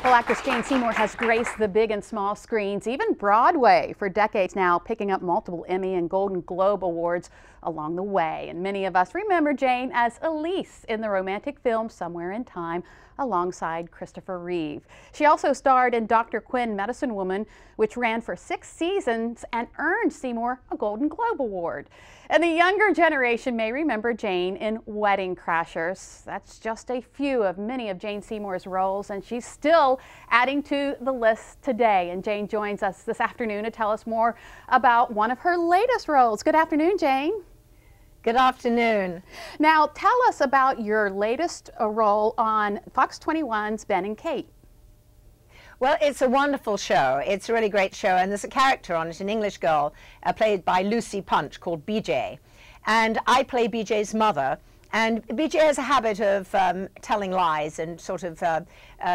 Well, actress Jane Seymour has graced the big and small screens, even Broadway, for decades now, picking up multiple Emmy and Golden Globe awards along the way. And many of us remember Jane as Elise in the romantic film Somewhere in Time, alongside Christopher Reeve. She also starred in Dr. Quinn, Medicine Woman, which ran for 6 seasons and earned Seymour a Golden Globe Award. And the younger generation may remember Jane in Wedding Crashers. That's just a few of many of Jane Seymour's roles, and she's still adding to the list today. And Jane joins us this afternoon to tell us more about one of her latest roles. Good afternoon, Jane. Good afternoon. Now, tell us about your latest role on Fox 21's Ben and Kate. Well, it's a wonderful show. It's a really great show, and there's a character on it, an English girl, played by Lucy Punch, called BJ. And I play BJ's mother. And BJ has a habit of telling lies and sort of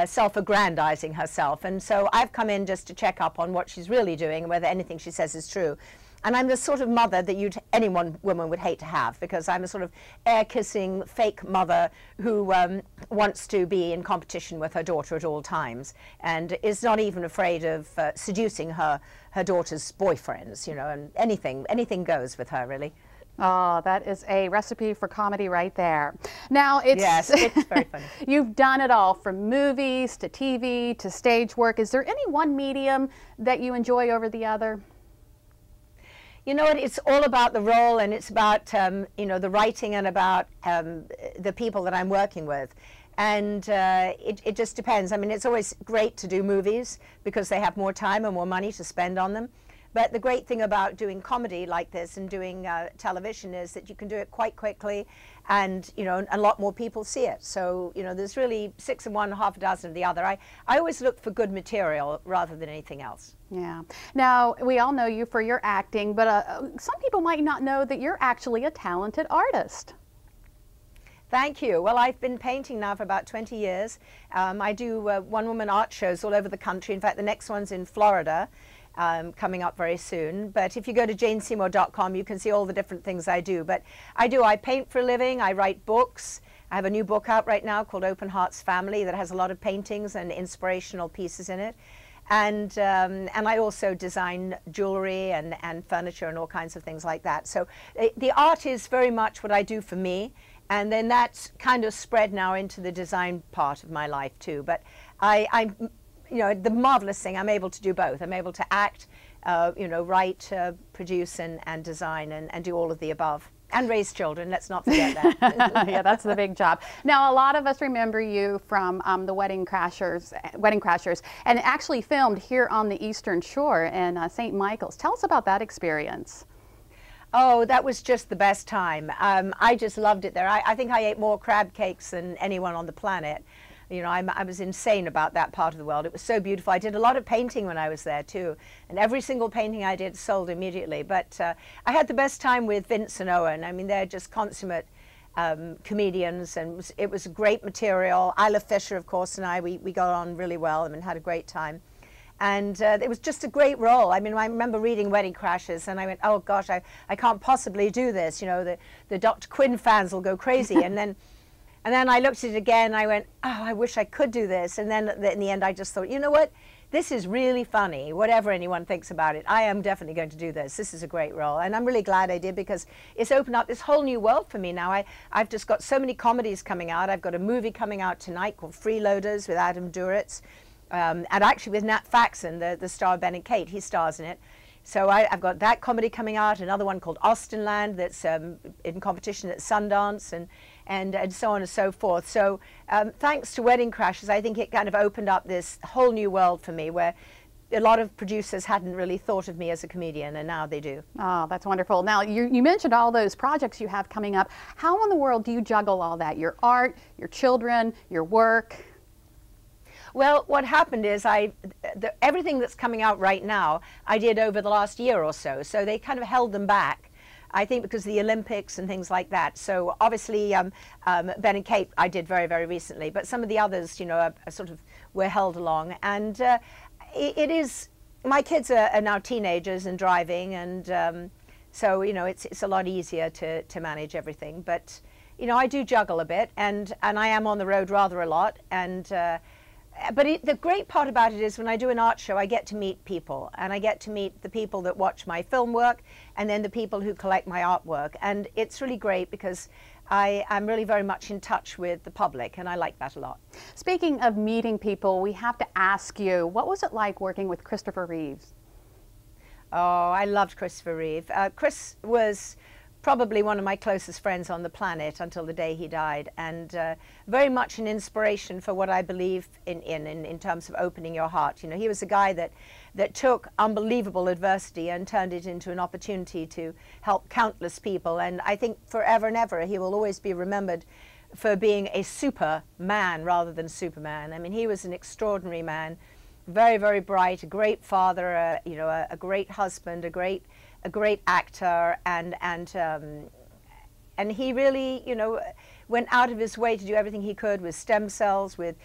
self-aggrandizing herself. And so I've come in just to check up on what she's really doing and whether anything she says is true. And I'm the sort of mother that any woman would hate to have, because I'm a sort of air-kissing fake mother who wants to be in competition with her daughter at all times, and is not even afraid of seducing her daughter's boyfriends, you know, and anything goes with her, really. Oh, that is a recipe for comedy right there. Now, yes, it's very funny. You've done it all, from movies to TV to stage work. Is there any one medium that you enjoy over the other? You know what, it's all about the role, and it's about, you know, the writing, and about the people that I'm working with. And it just depends. I mean, it's always great to do movies because they have more time and more money to spend on them. But the great thing about doing comedy like this and doing television is that you can do it quite quickly, and, you know, a lot more people see it. So, you know, there's really 6 of one, half a dozen of the other. I always look for good material rather than anything else. Yeah. Now, we all know you for your acting, but some people might not know that you're actually a talented artist. Thank you. Well, I've been painting now for about 20 years. I do one-woman art shows all over the country. In fact, the next one's in Florida. Coming up very soon. But if you go to janeseymour.com, you can see all the different things I do. But I paint for a living, I write books. I have a new book out right now called Open Hearts Family that has a lot of paintings and inspirational pieces in it. And I also design jewelry and furniture and all kinds of things like that. So the art is very much what I do for me. And then that's kind of spread now into the design part of my life too. But you know, the marvelous thing, I'm able to do both. I'm able to act, you know, write, produce, and design, and do all of the above. And raise children, let's not forget that. Yeah, that's the big job. Now, a lot of us remember you from the Wedding Crashers, and actually filmed here on the Eastern Shore in St. Michael's. Tell us about that experience. Oh, that was just the best time. I just loved it there. I think I ate more crab cakes than anyone on the planet. You know, I was insane about that part of the world. It was so beautiful. I did a lot of painting when I was there too, and every single painting I did sold immediately. But I had the best time with Vince and Owen. I mean, they're just consummate comedians, and it was great material. Isla Fisher, of course, and we got on really well and had a great time. And it was just a great role. I mean, I remember reading Wedding Crashers, and I went, oh gosh, I can't possibly do this. You know, the Dr. Quinn fans will go crazy. And then I looked at it again, and I went, oh, I wish I could do this. And then in the end, I just thought, you know what? This is really funny, whatever anyone thinks about it. I am definitely going to do this. This is a great role. And I'm really glad I did, because it's opened up this whole new world for me now. I've just got so many comedies coming out. I've got a movie coming out tonight called Freeloaders with Adam Duritz. And actually with Nat Faxon, the star of Ben and Kate, he stars in it. So I've got that comedy coming out, another one called Austenland that's in competition at Sundance, and so on and so forth. So thanks to Wedding Crashers, I think it kind of opened up this whole new world for me, where a lot of producers hadn't really thought of me as a comedian, and now they do. Oh, that's wonderful. Now, you mentioned all those projects you have coming up. How in the world do you juggle all that? Your art, your children, your work? Well, what happened is everything that's coming out right now, I did over the last year or so. So they kind of held them back, I think, because of the Olympics and things like that. So obviously, Ben and Kate I did very, very recently. But some of the others, you know, are sort of were held along. And it is, my kids are now teenagers and driving. And so, you know, it's a lot easier to manage everything. But you know, I do juggle a bit, and I am on the road rather a lot, and but the great part about it is when I do an art show, I get to meet people, and I get to meet the people that watch my film work, and then the people who collect my artwork, and it's really great because I'm really very much in touch with the public, and I like that a lot. Speaking of meeting people, we have to ask you, what was it like working with Christopher Reeves? Oh, I loved Christopher Reeve. Chris was probably one of my closest friends on the planet until the day he died, and very much an inspiration for what I believe in terms of opening your heart. You know, he was a guy that took unbelievable adversity and turned it into an opportunity to help countless people, and I think forever and ever he will always be remembered for being a superman rather than Superman. I mean, he was an extraordinary man, very, very bright, a great father, you know, a great husband, a great actor, and he really, you know, went out of his way to do everything he could with stem cells, with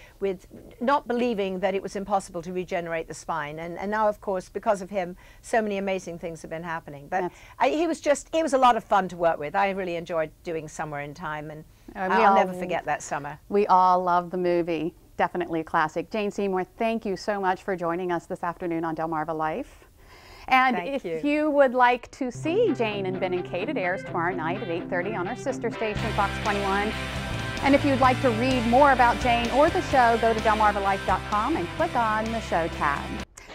not believing that it was impossible to regenerate the spine. And now, of course, because of him, so many amazing things have been happening. But he was a lot of fun to work with. I really enjoyed doing Somewhere in Time, and I'll never forget that summer. We all love the movie. Definitely a classic. Jane Seymour, thank you so much for joining us this afternoon on Delmarva Life. And if you would like to see Jane and Ben and Kate, it airs tomorrow night at 8:30 on our sister station, Fox 21. And if you'd like to read more about Jane or the show, go to delmarvalife.com and click on the show tab.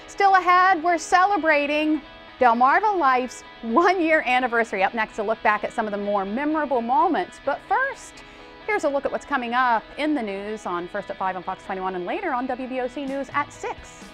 Still ahead, we're celebrating Delmarva Life's 1-year anniversary. Up next, a look back at some of the more memorable moments. But first, here's a look at what's coming up in the news on First at 5 on Fox 21 and later on WBOC News at 6.